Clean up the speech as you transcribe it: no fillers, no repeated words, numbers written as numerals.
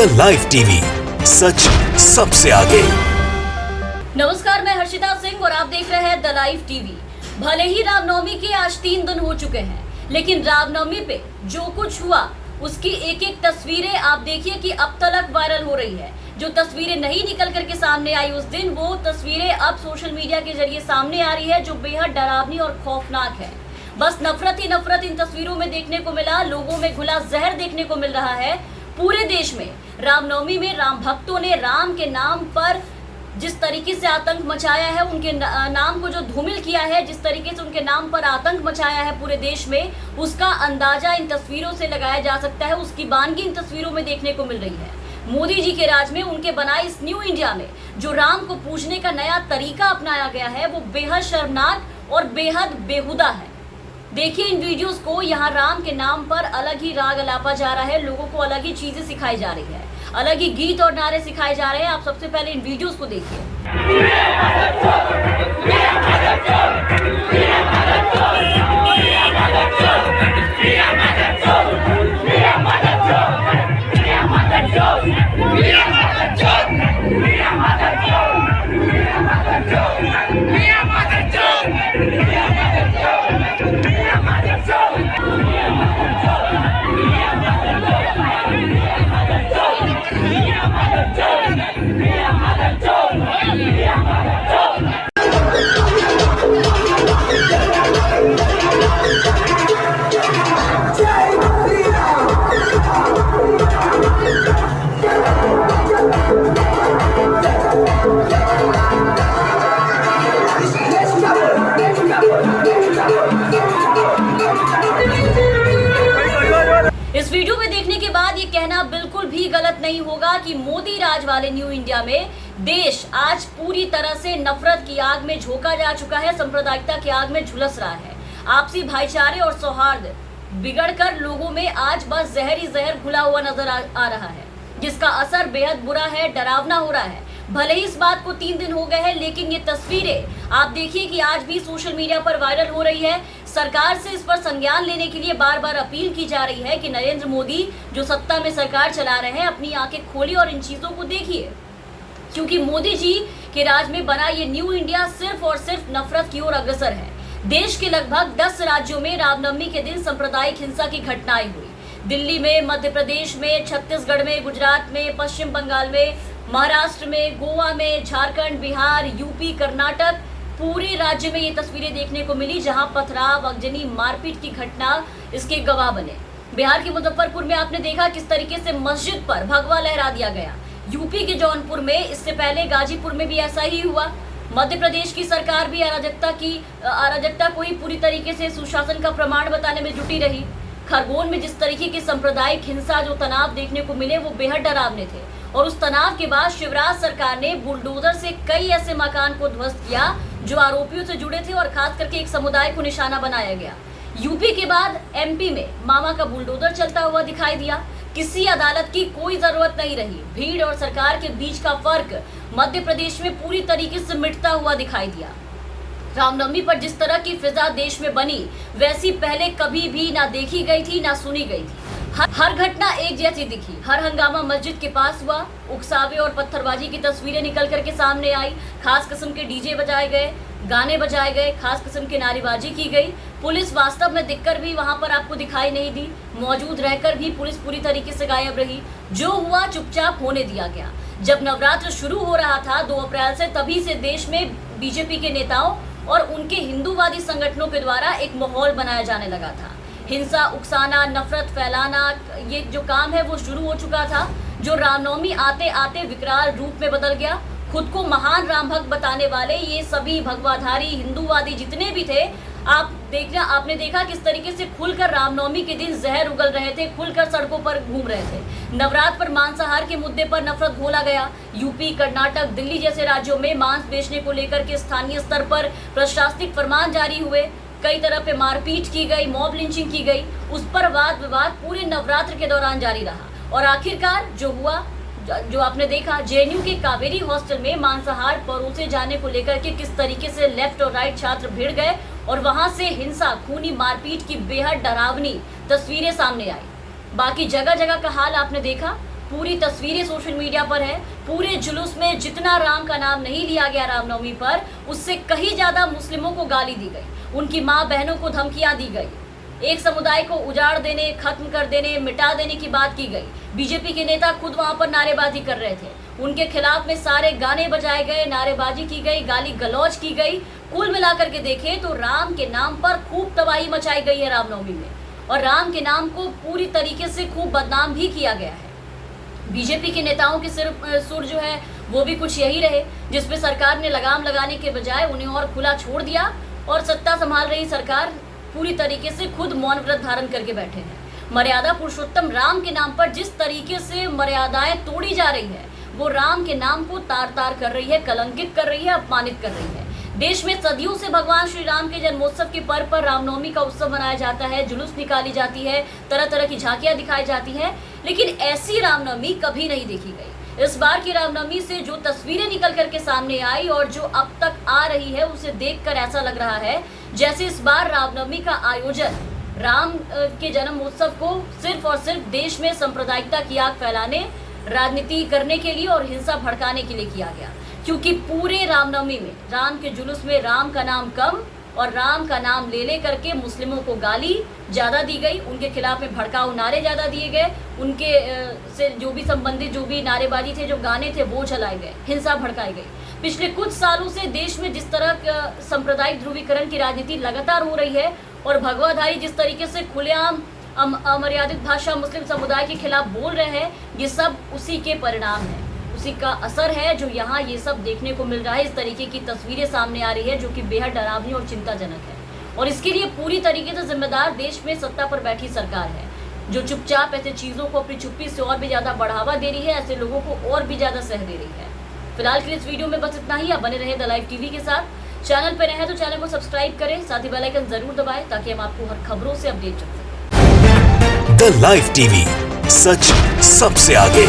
The live TV, सच सबसे आगे। नमस्कार, मैं हर्षिता सिंह और आप देख रहे हैं द लाइव टीवी। भले ही रामनवमी के आज 3 दिन हो चुके हैं, लेकिन रामनवमी पे जो कुछ हुआ उसकी एक एक तस्वीरें आप देखिए कि अब तक वायरल हो रही है। जो तस्वीरें नहीं निकल करके सामने आई उस दिन, वो तस्वीरें अब सोशल मीडिया के जरिए सामने आ रही है, जो बेहद डरावनी और खौफनाक है। बस नफरत ही नफरत इन तस्वीरों में देखने को मिला। लोगों में घुला जहर देखने को मिल रहा है। पूरे देश में रामनवमी में राम भक्तों ने राम के नाम पर जिस तरीके से आतंक मचाया है, उनके नाम को जो धूमिल किया है, जिस तरीके से उनके नाम पर आतंक मचाया है पूरे देश में, उसका अंदाजा इन तस्वीरों से लगाया जा सकता है। उसकी बानगी इन तस्वीरों में देखने को मिल रही है। मोदी जी के राज में उनके बनाए इस न्यू इंडिया में जो राम को पूजने का नया तरीका अपनाया गया है, वो बेहद शर्मनाक और बेहद बेहुदा है। देखिए इन वीडियोस को। यहाँ राम के नाम पर अलग ही राग अलापा जा रहा है, लोगों को अलग ही चीजें सिखाई जा रही है, अलग ही गीत और नारे सिखाए जा रहे हैं। आप सबसे पहले इन वीडियोस को देखिए। इस वीडियो में देखने के बाद ये कहना बिल्कुल भी गलत नहीं होगा कि मोदी राज वाले न्यू इंडिया में देश आज पूरी तरह से नफरत की आग में झोंका जा चुका है, सांप्रदायिकता की आग में झुलस रहा है। आपसी भाईचारे और सौहार्द बिगड़कर लोगों में आज बस जहर ही जहर घुला हुआ नजर आ रहा है, जिसका असर बेहद बुरा है, डरावना हो रहा है। भले ही इस बात को 3 दिन हो गए हैं, लेकिन ये तस्वीरें आप देखिए कि आज भी सोशल मीडिया पर वायरल हो रही है। सरकार से इस पर संज्ञान लेने के लिए बार बार अपील की जा रही है कि नरेंद्र मोदी जो सत्ता में सरकार चला रहे हैं, अपनी आंखें खोलिए और इन चीजों को देखिए, क्योंकि मोदी जी के राज में बना ये न्यू इंडिया सिर्फ और सिर्फ नफरत की ओर अग्रसर है। देश के लगभग 10 राज्यों में रामनवमी के दिन सांप्रदायिक हिंसा की घटनाएं हुई। दिल्ली में, मध्य प्रदेश में, छत्तीसगढ़ में, गुजरात में, पश्चिम बंगाल में, महाराष्ट्र में, गोवा में, झारखंड, बिहार, यूपी, कर्नाटक, पूरे राज्य में ये तस्वीरें देखने को मिली, जहां पथराव, अगजनी, मारपीट की घटना इसके गवाह बने। बिहार के मुजफ्फरपुर में आपने देखा किस तरीके से मस्जिद पर भगवा लहरा दिया गया। यूपी के जौनपुर में, इससे पहले गाजीपुर में भी ऐसा ही हुआ। मध्य प्रदेश की सरकार भी अराजकता को ही पूरी तरीके से सुशासन का प्रमाण बताने में जुटी रही। खरगोन में जिस तरीके की सांप्रदायिक हिंसा, जो तनाव देखने को मिले, वो बेहद डरावने थे। और उस तनाव के बाद शिवराज सरकार ने बुलडोजर से कई ऐसे मकान को ध्वस्त किया जो आरोपियों से जुड़े थे, और खास करके एक समुदाय को निशाना बनाया गया। यूपी के बाद एमपी में मामा का बुलडोजर चलता हुआ दिखाई दिया। किसी अदालत की कोई जरूरत नहीं रही। भीड़ और सरकार के बीच का फर्क मध्य प्रदेश में पूरी तरीके से मिटता हुआ दिखाई दिया। रामनवमी पर जिस तरह की फिजा देश में बनी, वैसी पहले कभी भी ना देखी गई थी, ना सुनी गई थी। हर घटना एक जैसी दिखी। हर हंगामा मस्जिद के पास हुआ। उकसावे और पत्थरबाजी की तस्वीरें निकल करके सामने आई। खास किस्म के डीजे बजाए गए, गाने बजाए गए, खास किस्म की नारेबाजी की गई। पुलिस वास्तव में दिखकर भी वहां पर आपको दिखाई नहीं दी। मौजूद रहकर भी पुलिस पूरी तरीके से गायब रही। जो हुआ चुपचाप होने दिया गया। जब नवरात्र शुरू हो रहा था 2 अप्रैल से, तभी से देश में बीजेपी के नेताओं और उनके हिंदूवादी संगठनों के द्वारा एक माहौल बनाया जाने लगा था। हिंसा उकसाना, नफरत फैलाना, ये जो काम है वो शुरू हो चुका था, जो रामनवमी आते आते विकराल रूप में बदल गया। खुद को महान राम भक्त बताने वाले ये सभी भगवाधारी हिंदूवादी जितने भी थे, आपने देखा किस तरीके से खुलकर रामनवमी के दिन जहर उगल रहे थे, खुलकर सड़कों पर घूम रहे थे। नवरात्र पर मांसाहार के मुद्दे पर नफरत घोला गया। यूपी, कर्नाटक, दिल्ली जैसे राज्यों में मांस बेचने को लेकर के स्थानीय स्तर पर प्रशासनिक फरमान जारी हुए। कई तरह पे मारपीट की गई, मॉब लिंचिंग की गई। उस पर वाद विवाद पूरे नवरात्र के दौरान जारी रहा। और आखिरकार जो हुआ, जो आपने देखा, जेएनयू के कावेरी हॉस्टल में मांसाहार परोसे जाने को लेकर के किस तरीके से लेफ्ट और राइट छात्र भिड़ गए और वहां से हिंसा, खूनी मारपीट की बेहद डरावनी तस्वीरें सामने आई। बाकी जगह जगह का हाल आपने देखा। पूरी तस्वीरें सोशल मीडिया पर है। पूरे जुलूस में जितना राम का नाम नहीं लिया गया रामनवमी पर, उससे कहीं ज्यादा मुस्लिमों को गाली दी गई, उनकी माँ बहनों को धमकियां दी गई, एक समुदाय को उजाड़ देने, खत्म कर देने, मिटा देने की बात की गई। बीजेपी के नेता खुद वहां पर नारेबाजी कर रहे थे, उनके खिलाफ में सारे गाने बजाए गए, नारेबाजी की गई, गाली गलौज की गई। कुल मिलाकर के देखें तो राम के नाम पर खूब तबाही मचाई गई है रामनवमी में, और राम के नाम को पूरी तरीके से खूब बदनाम भी किया गया है। बीजेपी के नेताओं के सुर जो है वो भी कुछ यही रहे, जिसपे सरकार ने लगाम लगाने के बजाय उन्हें और खुला छोड़ दिया, और सत्ता संभाल रही सरकार पूरी तरीके से खुद मौन व्रत धारण करके बैठे हैं। मर्यादा पुरुषोत्तम राम के नाम पर जिस तरीके से मर्यादाएं तोड़ी जा रही है, वो राम के नाम को तार तार कर रही है, कलंकित कर रही है, अपमानित कर रही है। देश में सदियों से भगवान श्री राम के जन्मोत्सव के पर्व पर रामनवमी का उत्सव मनाया जाता है, जुलूस निकाली जाती है, तरह तरह की झांकियां दिखाई जाती हैं, लेकिन ऐसी रामनवमी कभी नहीं देखी गई। इस बार की रामनवमी से जो तस्वीरें निकल करके सामने आई और जो अब तक आ रही है, उसे देखकर ऐसा लग रहा है जैसे इस बार रामनवमी का आयोजन राम के जन्मोत्सव को सिर्फ और सिर्फ देश में सांप्रदायिकता की आग फैलाने, राजनीति करने के लिए और हिंसा भड़काने के लिए किया गया। क्योंकि पूरे रामनवमी में राम के जुलूस में राम का नाम कम और राम का नाम ले करके मुस्लिमों को गाली ज़्यादा दी गई, उनके खिलाफ में भड़काऊ नारे ज़्यादा दिए गए, उनके से जो भी संबंधित जो भी नारेबाजी थे, जो गाने थे, वो चलाए गए, हिंसा भड़काई गई। पिछले कुछ सालों से देश में जिस तरह सांप्रदायिक ध्रुवीकरण की राजनीति लगातार हो रही है और भगवाधारी जिस तरीके से खुलेआम अमर्यादित भाषा मुस्लिम समुदाय के खिलाफ बोल रहे हैं, ये सब उसी के परिणाम है, उसी का असर है जो यहाँ ये सब देखने को मिल रहा है। इस तरीके की तस्वीरें सामने आ रही है जो कि बेहद डरावनी और चिंताजनक है, और इसके लिए पूरी तरीके से जिम्मेदार देश में सत्ता पर बैठी सरकार है, जो चुपचाप ऐसे चीज़ों को अपनी चुप्पी से और भी ज़्यादा बढ़ावा दे रही है, ऐसे लोगों को और भी ज़्यादा सह दे रही है। फिलहाल के लिए इस वीडियो में बस इतना ही। आप बने रहे द लाइव टीवी के साथ। चैनल पर रहे तो चैनल को सब्सक्राइब करें, साथ ही बेल आइकन जरूर दबाएं ताकि हम आपको हर खबरों से अपडेट कर सकें। द लाइव टीवी, सच सबसे आगे।